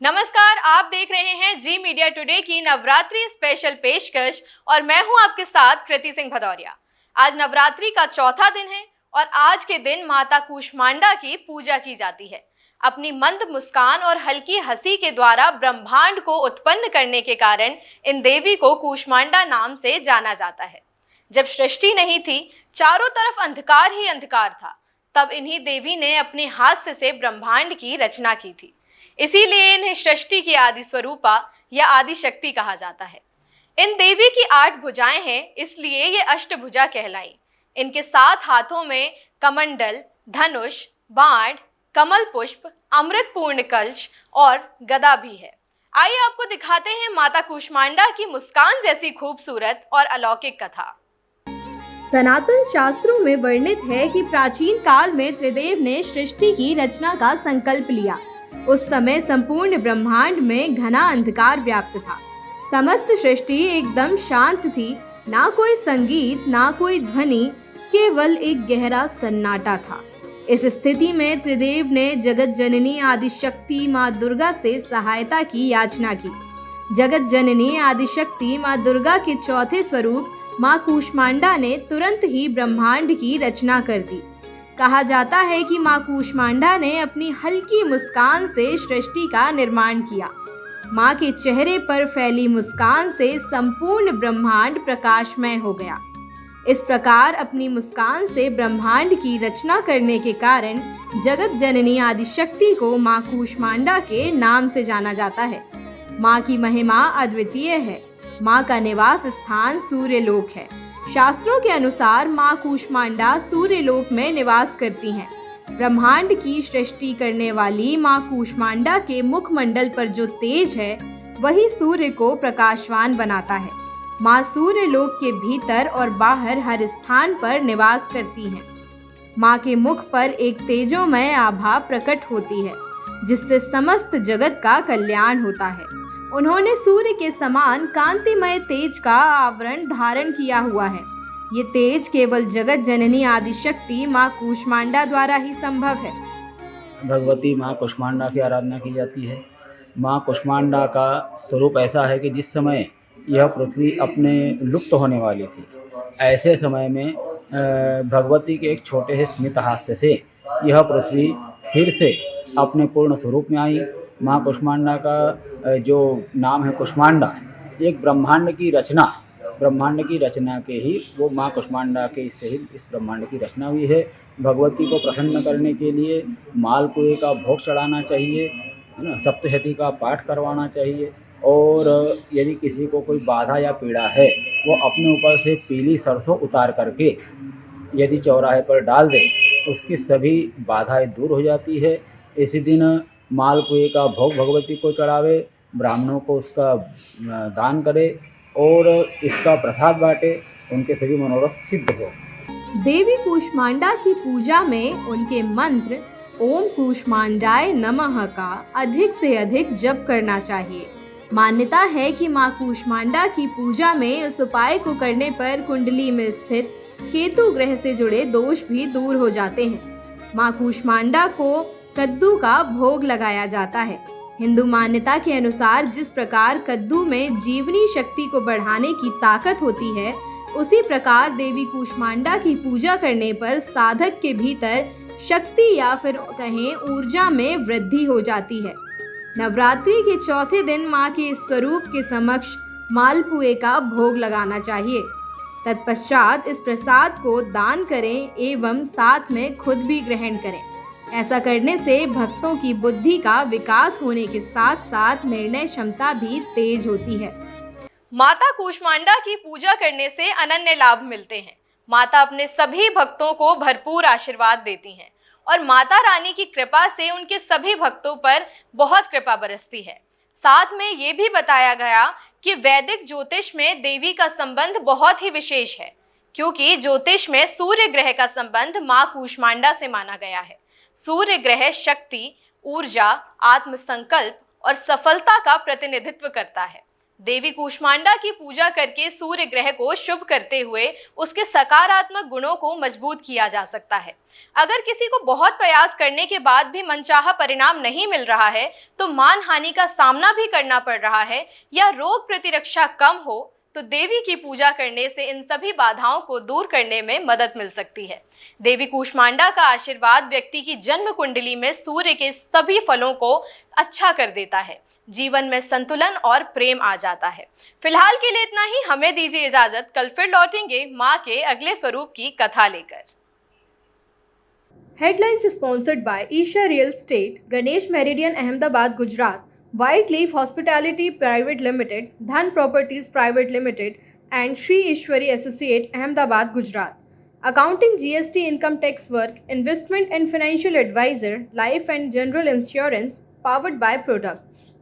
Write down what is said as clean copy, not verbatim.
नमस्कार, आप देख रहे हैं जी मीडिया टुडे की नवरात्रि स्पेशल पेशकश और मैं हूं आपके साथ कृति सिंह भदौरिया। आज नवरात्रि का चौथा दिन है और आज के दिन माता कूष्मांडा की पूजा की जाती है। अपनी मंद मुस्कान और हल्की हंसी के द्वारा ब्रह्मांड को उत्पन्न करने के कारण इन देवी को कूष्मांडा नाम से जाना जाता है। जब सृष्टि नहीं थी, चारों तरफ अंधकार ही अंधकार था, तब इन्हीं देवी ने अपने हास्य से ब्रह्मांड की रचना की थी। इसीलिए इन्हें सृष्टि की आदि स्वरूपा या आदि शक्ति कहा जाता है। इन देवी की 8 भुजाएं हैं, इसलिए ये अष्टभुजा कहलाई। इनके 7 हाथों में कमंडल, धनुष, बाण, कमल पुष्प, अमृत पूर्ण कलश और गदा भी है। आइए आपको दिखाते हैं माता कूष्मांडा की मुस्कान जैसी खूबसूरत और अलौकिक कथा। सनातन शास्त्रों में वर्णित है कि प्राचीन काल में त्रिदेव ने सृष्टि की रचना का संकल्प लिया। उस समय संपूर्ण ब्रह्मांड में घना अंधकार व्याप्त था। समस्त सृष्टि एकदम शांत थी, ना कोई संगीत, ना कोई ध्वनि, केवल एक गहरा सन्नाटा था। इस स्थिति में त्रिदेव ने जगत जननी आदिशक्ति माँ दुर्गा से सहायता की याचना की। जगत जननी आदिशक्ति माँ दुर्गा के चौथे स्वरूप माँ कूष्मांडा ने तुरंत ही ब्रह्मांड की रचना कर दी। कहा जाता है कि माँ कूष्मांडा ने अपनी हल्की मुस्कान से सृष्टि का निर्माण किया। माँ के चेहरे पर फैली मुस्कान से संपूर्ण ब्रह्मांड प्रकाशमय हो गया। इस प्रकार अपनी मुस्कान से ब्रह्मांड की रचना करने के कारण जगत जननी आदिशक्ति को माँ कूष्मांडा के नाम से जाना जाता है। माँ की महिमा अद्वितीय है। माँ का निवास स्थान सूर्यलोक है। शास्त्रों के अनुसार माँ कूष्मांडा सूर्यलोक में निवास करती हैं। ब्रह्मांड की सृष्टि करने वाली माँ कूष्मांडा के मुखमंडल पर जो तेज है, वही सूर्य को प्रकाशवान बनाता है। माँ सूर्यलोक के भीतर और बाहर हर स्थान पर निवास करती हैं। माँ के मुख पर एक तेजोमय आभा प्रकट होती है, जिससे समस्त जगत का कल्याण होता है। उन्होंने सूर्य के समान कांतिमय तेज का आवरण धारण किया हुआ है। ये तेज केवल जगत जननी आदिशक्ति माँ कूष्मांडा द्वारा ही संभव है। भगवती माँ कूष्मांडा की आराधना की जाती है। माँ कूष्मांडा का स्वरूप ऐसा है कि जिस समय यह पृथ्वी अपने लुप्त होने वाली थी, ऐसे समय में भगवती के एक छोटे से स्मित हास्य से यह पृथ्वी फिर से अपने पूर्ण स्वरूप में आई। माँ कूष्मांडा का जो नाम है कूष्मांडा, एक ब्रह्मांड की रचना के ही वो माँ कूष्मांडा के इससे ही इस ब्रह्मांड की रचना हुई है। भगवती को प्रसन्न करने के लिए मालपुए का भोग चढ़ाना चाहिए, है ना, सप्तशती का पाठ करवाना चाहिए। और यदि किसी को कोई बाधा या पीड़ा है, वो अपने ऊपर से पीली सरसों उतार करके यदि चौराहे पर डाल दे, उसकी सभी बाधाएं दूर हो जाती है। इसी दिन मालपुए का भोग भगवती को चढ़ावे, ब्राह्मणों को उसका दान करे और इसका प्रसाद बांटे, उनके सभी मनोरथ सिद्ध हो। देवी कूष्मांडा की पूजा में उनके मंत्र ओम कूष्मांडाय नमः का अधिक से अधिक जप करना चाहिए। मान्यता है कि माँ कूष्मांडा की पूजा में इस उपाय को करने पर कुंडली में स्थित केतु ग्रह से जुड़े दोष भी दूर हो जाते हैं। माँ कूष्मांडा को कद्दू का भोग लगाया जाता है। हिंदू मान्यता के अनुसार जिस प्रकार कद्दू में जीवनी शक्ति को बढ़ाने की ताकत होती है, उसी प्रकार देवी कूष्मांडा की पूजा करने पर साधक के भीतर शक्ति या फिर कहें ऊर्जा में वृद्धि हो जाती है। नवरात्रि के चौथे दिन माँ के स्वरूप के समक्ष मालपुए का भोग लगाना चाहिए। तत्पश्चात इस प्रसाद को दान करें एवं साथ में खुद भी ग्रहण करें। ऐसा करने से भक्तों की बुद्धि का विकास होने के साथ साथ निर्णय क्षमता भी तेज होती है। माता कूष्मांडा की पूजा करने से अनन्य लाभ मिलते हैं। माता अपने सभी भक्तों को भरपूर आशीर्वाद देती हैं और माता रानी की कृपा से उनके सभी भक्तों पर बहुत कृपा बरसती है। साथ में ये भी बताया गया कि वैदिक ज्योतिष में देवी का संबंध बहुत ही विशेष है, क्योंकि ज्योतिष में सूर्य ग्रह का संबंध माँ कूष्मांडा से माना गया है। सूर्य ग्रह शक्ति, ऊर्जा, आत्मसंकल्प और सफलता का प्रतिनिधित्व करता है। देवी कूष्मांडा की पूजा करके सूर्य ग्रह को शुभ करते हुए उसके सकारात्मक गुणों को मजबूत किया जा सकता है। अगर किसी को बहुत प्रयास करने के बाद भी मनचाहा परिणाम नहीं मिल रहा है, तो मानहानि का सामना भी करना पड़ रहा है या रोग प्रतिरक्षा कम हो, तो देवी की पूजा करने से इन सभी बाधाओं को दूर करने में मदद मिल सकती है। देवी कूष्मांडा का आशीर्वाद व्यक्ति की जन्म कुंडली में सूर्य के सभी फलों को अच्छा कर देता है। जीवन में संतुलन और प्रेम आ जाता है। फिलहाल के लिए इतना ही। हमें दीजिए इजाजत। कल फिर लौटेंगे माँ के अगले स्वरूप की कथा लेकर। Headlines sponsored by Isha Real Estate, Ganesh Meridian, Ahmedabad, Gujarat, White Leaf Hospitality Private Limited, Dhan Properties Private Limited, and Shri Ishwari Associate, Ahmedabad, Gujarat. Accounting, GST, income tax work, investment and financial advisor, life and general insurance, powered by products.